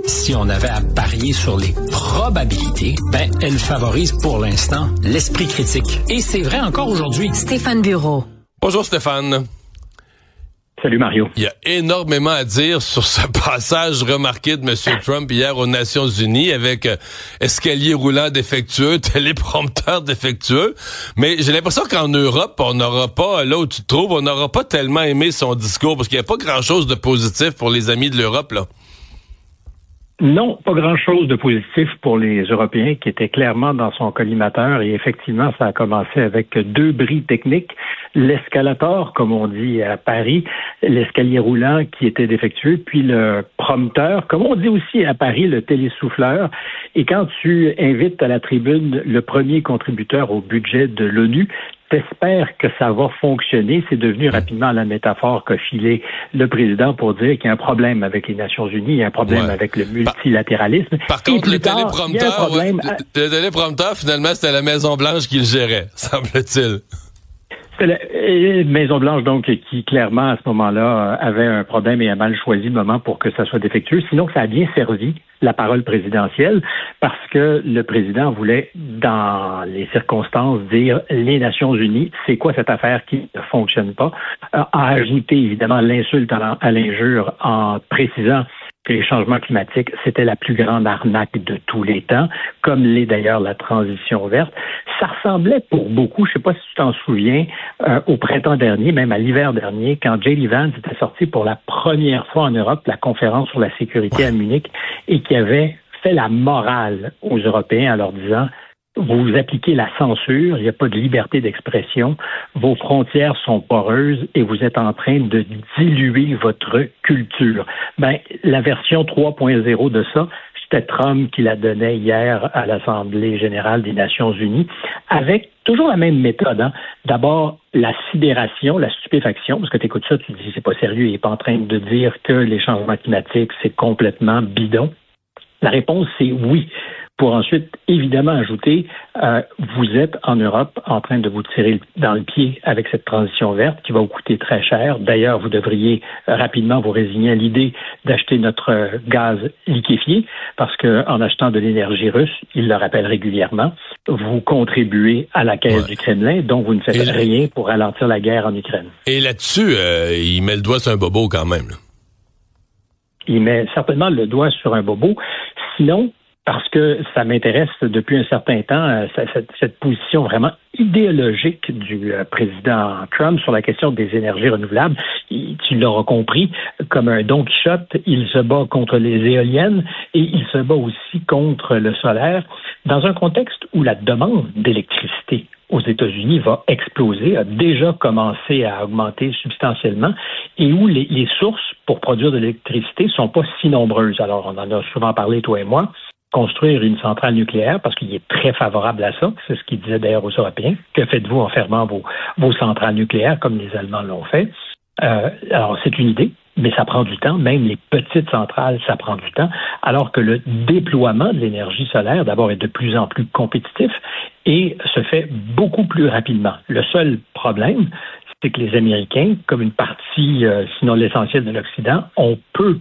Si on avait à parier sur les probabilités, elle favorise pour l'instant l'esprit critique. Et c'est vrai encore aujourd'hui. Stéphane Bureau. Bonjour Stéphane. Salut Mario. Il y a énormément à dire sur ce passage remarqué de M. Trump hier aux Nations Unies avec escalier roulant défectueux, téléprompteur défectueux. Mais j'ai l'impression qu'en Europe, on n'aura pas, là où tu te trouves, on n'aura pas tellement aimé son discours parce qu'il n'y a pas grand-chose de positif pour les amis de l'Europe, là. Non, pas grand-chose de positif pour les Européens qui étaient clairement dans son collimateur et effectivement, ça a commencé avec deux bris techniques. L'escalator, comme on dit à Paris, l'escalier roulant qui était défectueux, puis le prompteur, comme on dit aussi à Paris, le télésouffleur. Et quand tu invites à la tribune le premier contributeur au budget de l'ONU, t'espères que ça va fonctionner. C'est devenu rapidement la métaphore qu'a filé le président pour dire qu'il y a un problème avec les Nations Unies, il y a un problème avec le multilatéralisme. Par contre, le téléprompteur, finalement, c'était la Maison-Blanche qui le gérait, semble-t-il. C'est la Maison-Blanche, donc, qui clairement, à ce moment-là, avait un problème et a mal choisi le moment pour que ça soit défectueux. Sinon, ça a bien servi la parole présidentielle parce que le président voulait, dans les circonstances, dire les Nations Unies, c'est quoi cette affaire qui ne fonctionne pas, a ajouté évidemment l'insulte à l'injure en précisant que les changements climatiques, c'était la plus grande arnaque de tous les temps, comme l'est d'ailleurs la transition verte. Ça ressemblait pour beaucoup, je ne sais pas si tu t'en souviens, au printemps dernier, même à l'hiver dernier, quand J.D. Vance était sorti pour la première fois en Europe, la conférence sur la sécurité à Munich, et qui avait fait la morale aux Européens en leur disant vous appliquez la censure, il n'y a pas de liberté d'expression, vos frontières sont poreuses et vous êtes en train de diluer votre culture. La version 3.0 de ça, c'était Trump qui la donnait hier à l'Assemblée générale des Nations unies, avec toujours la même méthode. D'abord, la sidération, la stupéfaction, parce que tu écoutes ça, tu te dis c'est pas sérieux, il n'est pas en train de dire que les changements climatiques, c'est complètement bidon. La réponse, c'est oui. Pour ensuite, évidemment, ajouter, vous êtes en Europe en train de vous tirer dans le pied avec cette transition verte qui va vous coûter très cher. D'ailleurs, vous devriez rapidement vous résigner à l'idée d'acheter notre gaz liquéfié parce que en achetant de l'énergie russe, il le rappelle régulièrement, vous contribuez à la caisse du Kremlin, donc vous ne faites rien pour ralentir la guerre en Ukraine. Et là-dessus, il met le doigt sur un bobo quand même, là. Il met certainement le doigt sur un bobo. Sinon, parce que ça m'intéresse depuis un certain temps, cette position vraiment idéologique du président Trump sur la question des énergies renouvelables. Tu l'auras compris, comme un Don Quichotte, il se bat contre les éoliennes et il se bat aussi contre le solaire dans un contexte où la demande d'électricité aux États-Unis va exploser, a déjà commencé à augmenter substantiellement et où les sources pour produire de l'électricité sont pas si nombreuses. Alors, on en a souvent parlé, toi et moi. Construire une centrale nucléaire, parce qu'il est très favorable à ça, c'est ce qu'il disait d'ailleurs aux Européens. Que faites-vous en fermant vos centrales nucléaires, comme les Allemands l'ont fait? Alors, c'est une idée, mais ça prend du temps. Même les petites centrales, ça prend du temps. Alors que le déploiement de l'énergie solaire, d'abord, est de plus en plus compétitif et se fait beaucoup plus rapidement. Le seul problème, c'est que les Américains, comme une partie, sinon l'essentiel de l'Occident, ont peu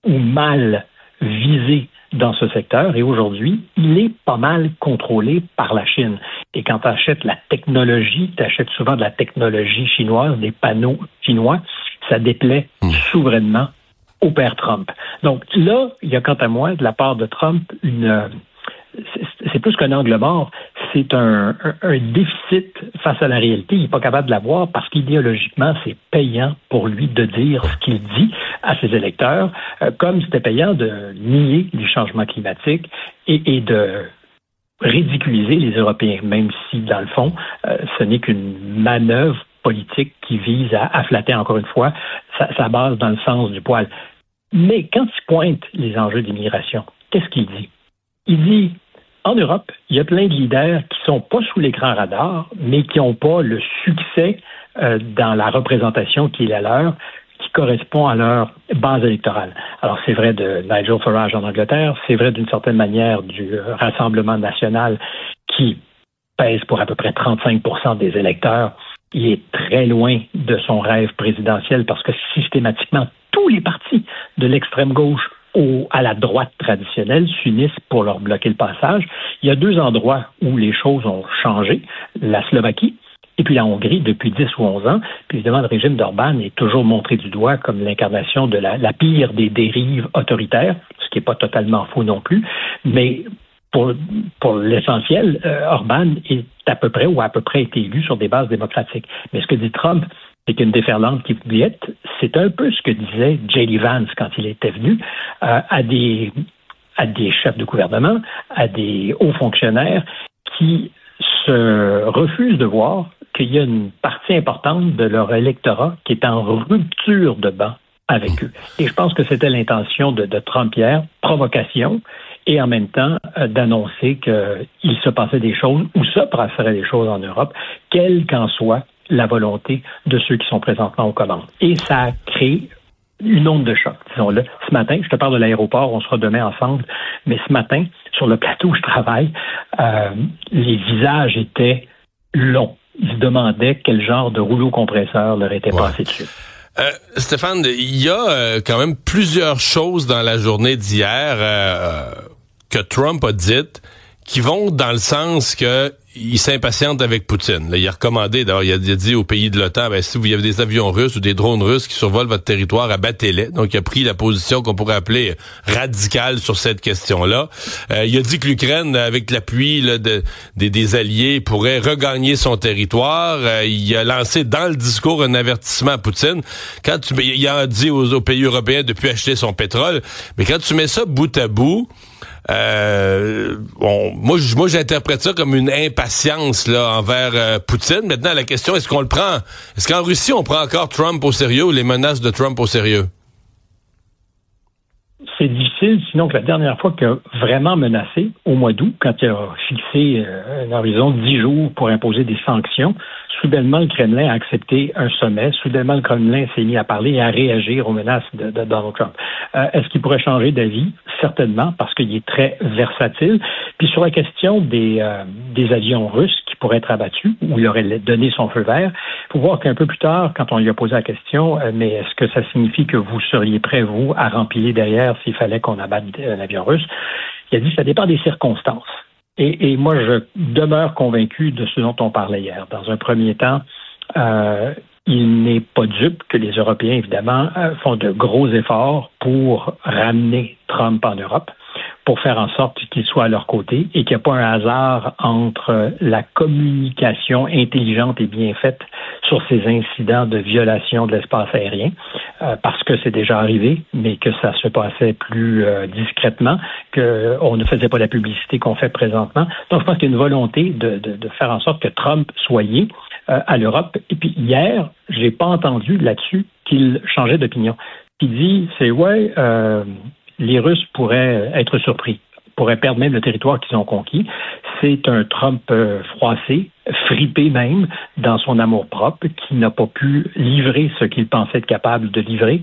ou mal visé dans ce secteur et aujourd'hui, il est pas mal contrôlé par la Chine. Et quand tu achètes la technologie, tu achètes souvent de la technologie chinoise, des panneaux chinois, ça déplaît souverainement au père Trump. Donc là, il y a quant à moi, de la part de Trump, c'est plus qu'un angle mort, c'est un déficit face à la réalité. Il n'est pas capable de la voir parce qu'idéologiquement, c'est payant pour lui de dire ce qu'il dit à ses électeurs, comme c'était payant de nier les changements climatiques et de ridiculiser les Européens, même si, dans le fond, ce n'est qu'une manœuvre politique qui vise à flatter, encore une fois, sa base dans le sens du poil. Mais quand il pointe les enjeux d'immigration, qu'est-ce qu'il dit? Il dit, en Europe, il y a plein de leaders qui sont pas sous l'écran radar, mais qui n'ont pas le succès dans la représentation qui est la leur, qui correspond à leur base électorale. Alors, c'est vrai de Nigel Farage en Angleterre, c'est vrai d'une certaine manière du Rassemblement national qui pèse pour à peu près 35% des électeurs. Il est très loin de son rêve présidentiel parce que systématiquement, tous les partis de l'extrême gauche à la droite traditionnelle s'unissent pour leur bloquer le passage. Il y a 2 endroits où les choses ont changé. La Slovaquie et puis la Hongrie depuis 10 ou 11 ans. Puis évidemment, le régime d'Orban est toujours montré du doigt comme l'incarnation de la pire des dérives autoritaires, ce qui n'est pas totalement faux non plus. Mais pour l'essentiel, Orban est à peu près été élu sur des bases démocratiques. Mais ce que dit Trump, c'est qu'une déferlante qui guette, c'est un peu ce que disait J.D. Vance quand il était venu à des chefs de gouvernement, à des hauts fonctionnaires qui se refusent de voir qu'il y a une partie importante de leur électorat qui est en rupture de banc avec eux. Et je pense que c'était l'intention de Trump hier, provocation, et en même temps d'annoncer qu'il se passait des choses ou se passerait des choses en Europe, quelle qu'en soit la volonté de ceux qui sont présentement aux commandes. Et ça a créé une onde de choc, disons-le. Ce matin, je te parle de l'aéroport, on sera demain ensemble, mais ce matin, sur le plateau où je travaille, les visages étaient longs. Ils se demandaient quel genre de rouleau compresseur leur était passé dessus. Stéphane, il y a quand même plusieurs choses dans la journée d'hier que Trump a dites qui vont dans le sens que il s'impatiente avec Poutine. Là, il a recommandé, d'ailleurs, il a dit aux pays de l'OTAN, si vous avez des avions russes ou des drones russes qui survolent votre territoire, abattez-les. Donc, il a pris la position qu'on pourrait appeler radicale sur cette question-là. Il a dit que l'Ukraine, avec l'appui là, des alliés, pourrait regagner son territoire. Il a lancé dans le discours un avertissement à Poutine. Il a dit aux pays européens de plus acheter son pétrole. Mais quand tu mets ça bout à bout, moi j'interprète ça comme une impatience là envers Poutine. Maintenant, la question, est-ce qu'en Russie on prend encore Trump au sérieux ou les menaces de Trump au sérieux? C'est difficile, sinon que la dernière fois qu'il a vraiment menacé, au mois d'août, quand il a fixé un horizon de 10 jours pour imposer des sanctions, soudainement le Kremlin a accepté un sommet, soudainement le Kremlin s'est mis à parler et à réagir aux menaces de Donald Trump. Est-ce qu'il pourrait changer d'avis? Certainement, parce qu'il est très versatile. Puis sur la question des avions russes qui pourraient être abattus, où il aurait donné son feu vert, il faut voir qu'un peu plus tard, quand on lui a posé la question, mais est-ce que ça signifie que vous seriez prêt, vous, à remplir derrière s'il fallait qu'on abatte un avion russe? Il a dit que ça dépend des circonstances. Et moi, je demeure convaincu de ce dont on parlait hier. Dans un premier temps, il n'est pas dupe que les Européens, évidemment, font de gros efforts pour ramener Trump en Europe, pour faire en sorte qu'il soit à leur côté et qu'il n'y a pas un hasard entre la communication intelligente et bien faite sur ces incidents de violation de l'espace aérien, parce que c'est déjà arrivé, mais que ça se passait plus discrètement, qu'on ne faisait pas la publicité qu'on fait présentement. Donc, je pense qu'il y a une volonté de faire en sorte que Trump soit lié à l'Europe. Et puis, hier, j'ai pas entendu là-dessus qu'il changeait d'opinion. Ce qu'il dit, c'est les Russes pourraient être surpris, pourraient perdre même le territoire qu'ils ont conquis. C'est un Trump froissé, fripé même, dans son amour-propre, qui n'a pas pu livrer ce qu'il pensait être capable de livrer.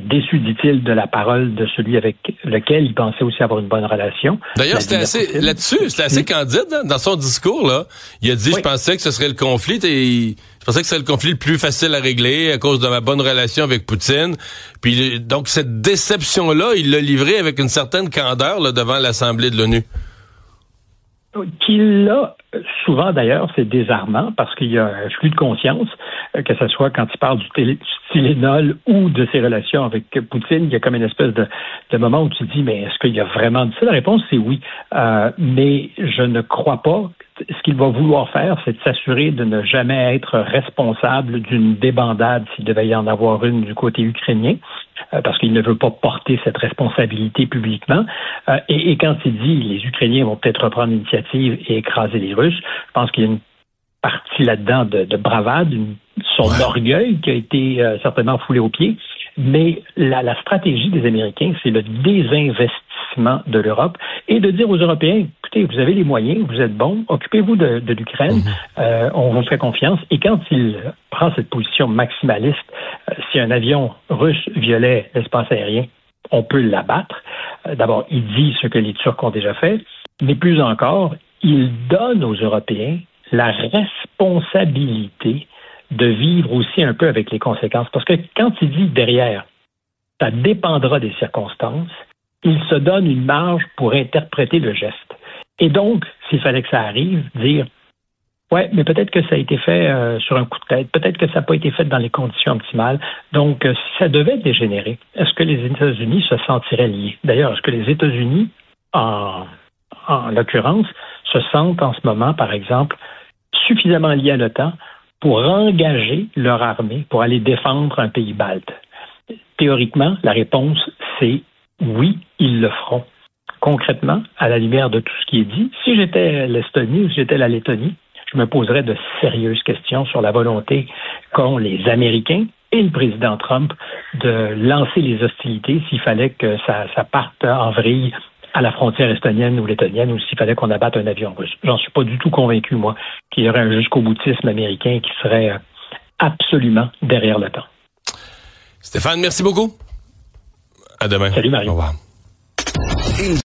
Déçu, dit-il, de la parole de celui avec lequel il pensait aussi avoir une bonne relation. D'ailleurs, c'était assez candide dans son discours, là. Il a dit, je pensais que ce serait le conflit, je pensais que ce serait le conflit le plus facile à régler à cause de ma bonne relation avec Poutine. Puis donc cette déception-là, il l'a livrée avec une certaine candeur là, devant l'Assemblée de l'ONU. Qu'il a souvent, d'ailleurs, c'est désarmant parce qu'il y a un flux de conscience, que ce soit quand il parle du Tylenol ou de ses relations avec Poutine, il y a comme une espèce de moment où tu te dis, mais est-ce qu'il y a vraiment dit ça? La réponse, c'est oui. Mais je ne crois pas. Ce qu'il va vouloir faire, c'est de s'assurer de ne jamais être responsable d'une débandade s'il devait y en avoir une du côté ukrainien, parce qu'il ne veut pas porter cette responsabilité publiquement. Et quand il dit les Ukrainiens vont peut-être reprendre l'initiative et écraser les Russes, je pense qu'il y a une partie là-dedans de bravade, son orgueil qui a été certainement foulé aux pieds. Mais la stratégie des Américains, c'est le désinvestissement de l'Europe et de dire aux Européens, écoutez, vous avez les moyens, vous êtes bons, occupez-vous de l'Ukraine, on vous fait confiance. Et quand il prend cette position maximaliste, si un avion russe violait l'espace aérien, on peut l'abattre. D'abord, il dit ce que les Turcs ont déjà fait, mais plus encore, il donne aux Européens la responsabilité de vivre aussi un peu avec les conséquences. Parce que quand il dit derrière, ça dépendra des circonstances, il dit, c'est pas grave, on va faire confiance. Et quand il dit, il faut que il se donne une marge pour interpréter le geste. Et donc, s'il fallait que ça arrive, dire ouais, mais peut-être que ça a été fait sur un coup de tête, peut-être que ça n'a pas été fait dans les conditions optimales. Donc, si ça devait dégénérer, est-ce que les États-Unis se sentiraient liés? D'ailleurs, est-ce que les États-Unis, en l'occurrence, se sentent en ce moment, par exemple, suffisamment liés à l'OTAN pour engager leur armée pour aller défendre un pays balte? Théoriquement, la réponse, c'est oui, ils le feront. Concrètement, à la lumière de tout ce qui est dit, si j'étais l'Estonie ou si j'étais la Lettonie, je me poserais de sérieuses questions sur la volonté qu'ont les Américains et le président Trump de lancer les hostilités s'il fallait que ça parte en vrille à la frontière estonienne ou lettonienne ou s'il fallait qu'on abatte un avion russe. J'en suis pas du tout convaincu, moi, qu'il y aurait un jusqu'au-boutisme américain qui serait absolument derrière l'OTAN. Stéphane, merci beaucoup. À demain. Salut Mario. Au revoir.